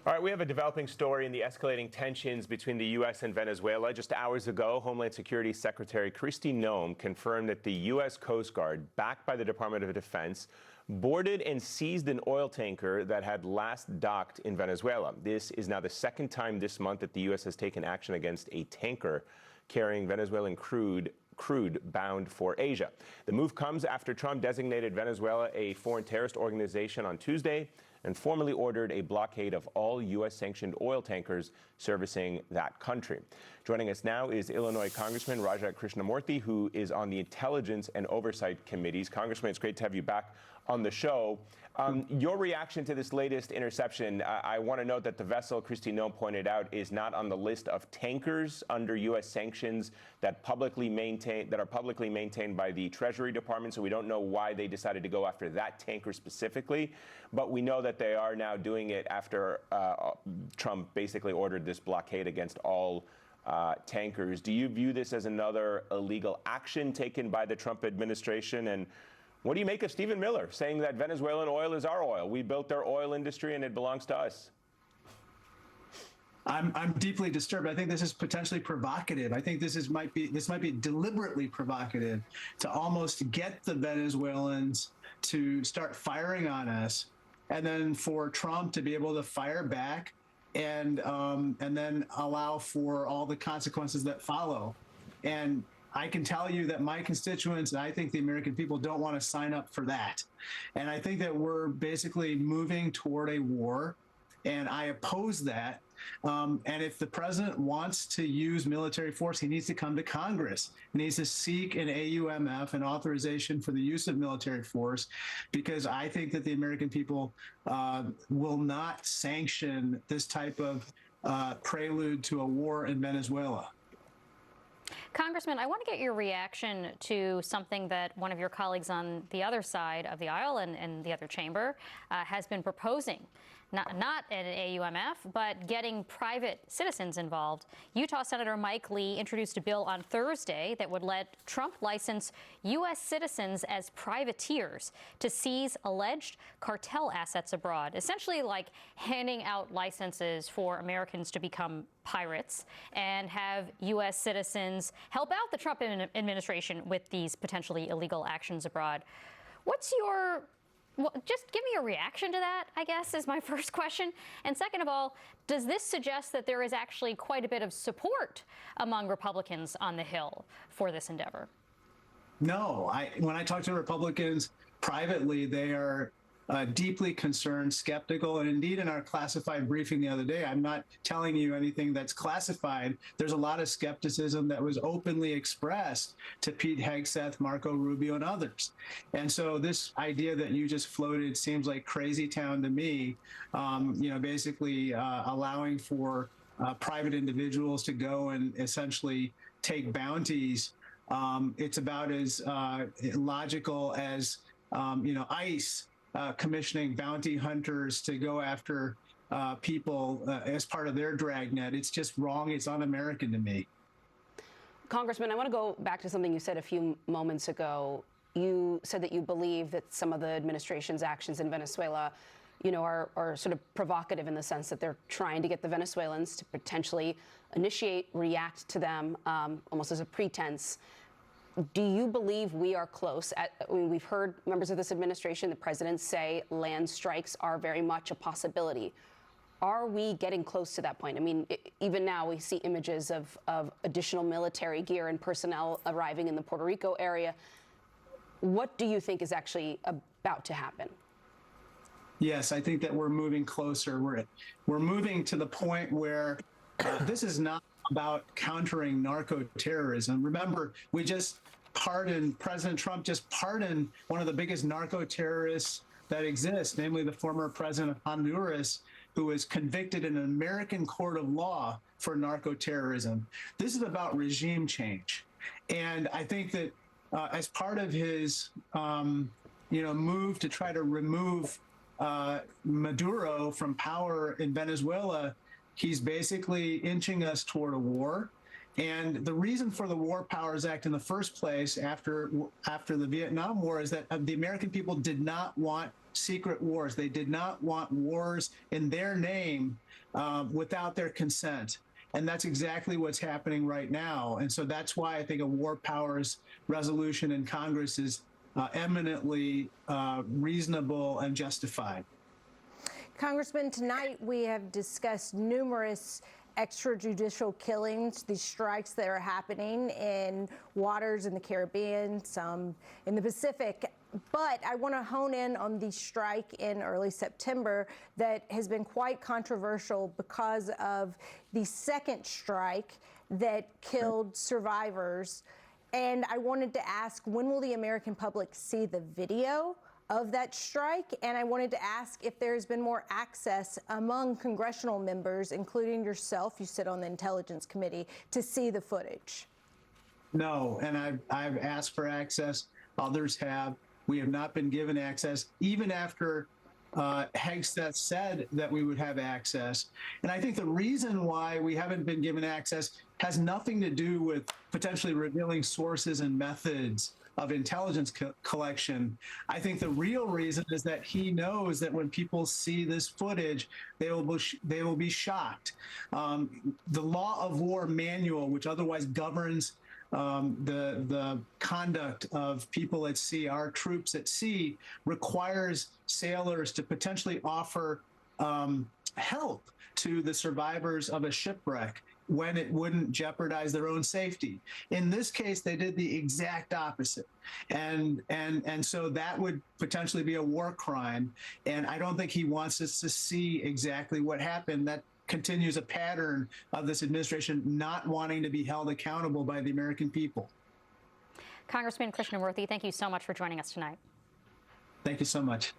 All right, we have a developing story in the escalating tensions between the U.S. and Venezuela. Just hours ago, Homeland Security Secretary Kristi Noem confirmed that the U.S. Coast Guard, backed by the Department of Defense, boarded and seized an oil tanker that had last docked in Venezuela. This is now the second time this month that the U.S. has taken action against a tanker carrying Venezuelan crude bound for Asia. The move comes after Trump designated Venezuela a foreign terrorist organization on Tuesday and formally ordered a blockade of all U.S.-sanctioned oil tankers servicing that country. Joining us now is Illinois Congressman Raja Krishnamurthy, who is on the Intelligence and Oversight Committees. Congressman, it's great to have you back on the show. Your reaction to this latest interception, I want to note that the vessel, Kristi Noem pointed out, is not on the list of tankers under U.S. sanctions that are publicly maintained by the Treasury Department, so we don't know why they decided to go after that tanker specifically. But we know that they are now doing it after Trump basically ordered this blockade against all tankers. Do you view this as another illegal action taken by the Trump administration? And what do you make of Stephen Miller saying that Venezuelan oil is our oil? We built their oil industry and it belongs to us. I'm deeply disturbed. I think this is potentially provocative. I think this might be deliberately provocative to almost get the Venezuelans to start firing on us, and then for Trump to be able to fire back and then allow for all the consequences that follow. And I can tell you that my constituents, and I think the American people, don't want to sign up for that. And I think that we're basically moving toward a war, and I oppose that. And if the president wants to use military force, he needs to come to Congress. He needs to seek an AUMF, an authorization for the use of military force, because I think that the American people will not sanction this type of prelude to a war in Venezuela. Congressman, I want to get your reaction to something that one of your colleagues on the other side of the aisle and the other chamber has been proposing. Not an AUMF, but getting private citizens involved. Utah Senator Mike Lee introduced a bill on Thursday that would let Trump license U.S. citizens as privateers to seize alleged cartel assets abroad, essentially like handing out licenses for Americans to become pirates and have U.S. citizens help out the Trump administration with these potentially illegal actions abroad. Just give me a reaction to that, I guess, is my first question. And second of all, does this suggest that there is actually quite a bit of support among Republicans on the Hill for this endeavor? No, when I talk to Republicans privately, they are deeply concerned, skeptical, and indeed in our classified briefing the other day, I'm not telling you anything that's classified. There's a lot of skepticism that was openly expressed to Pete Hegseth, Marco Rubio, and others. And so this idea that you just floated seems like crazy town to me, basically allowing for private individuals to go and essentially take bounties. It's about as illogical as, ICE commissioning bounty hunters to go after people as part of their dragnet. It's just wrong. It's un-American to me. Congressman, I want to go back to something you said a few moments ago. You said that you believe that some of the administration's actions in Venezuela, are sort of provocative in the sense that they're trying to get the Venezuelans to potentially react to them almost as a pretense. Do you believe we are close? We've heard members of this administration, the president, say land strikes are very much a possibility. Are we getting close to that point? I mean, even now we see images of additional military gear and personnel arriving in the Puerto Rico area. What do you think is actually about to happen? Yes, I think that we're moving closer. We're moving to the point where this is not about countering narco-terrorism. Remember, President Trump just pardoned one of the biggest narco-terrorists that exists, namely the former president of Honduras, who was convicted in an American court of law for narco-terrorism. This is about regime change. And I think that as part of his move to try to remove Maduro from power in Venezuela, he's basically inching us toward a war. And the reason for the War Powers Act in the first place after the Vietnam War is that the American people did not want secret wars. They did not want wars in their name without their consent. And that's exactly what's happening right now. And so that's why I think a war powers resolution in Congress is eminently reasonable and justified. Congressman, tonight we have discussed numerous extrajudicial killings, these strikes that are happening in waters in the Caribbean, some in the Pacific. But I want to hone in on the strike in early September that has been quite controversial because of the second strike that killed survivors. And I wanted to ask, when will the American public see the video of that strike? And I wanted to ask if there's been more access among congressional members, including yourself, you sit on the Intelligence Committee, to see the footage. No, and I've asked for access. Others have. We have not been given access, even after Hegseth said that we would have access. And I think the reason why we haven't been given access has nothing to do with potentially revealing sources and methods of intelligence collection. I think the real reason is that he knows that when people see this footage, they will be shocked. The Law of War manual, which otherwise governs the conduct of people at sea, our troops at sea, requires sailors to potentially offer help to the survivors of a shipwreck when it wouldn't jeopardize their own safety. In this case, they did the exact opposite. And so that would potentially be a war crime. And I don't think he wants us to see exactly what happened. That continues a pattern of this administration not wanting to be held accountable by the American people. Congressman Krishnamurthy, thank you so much for joining us tonight. Thank you so much.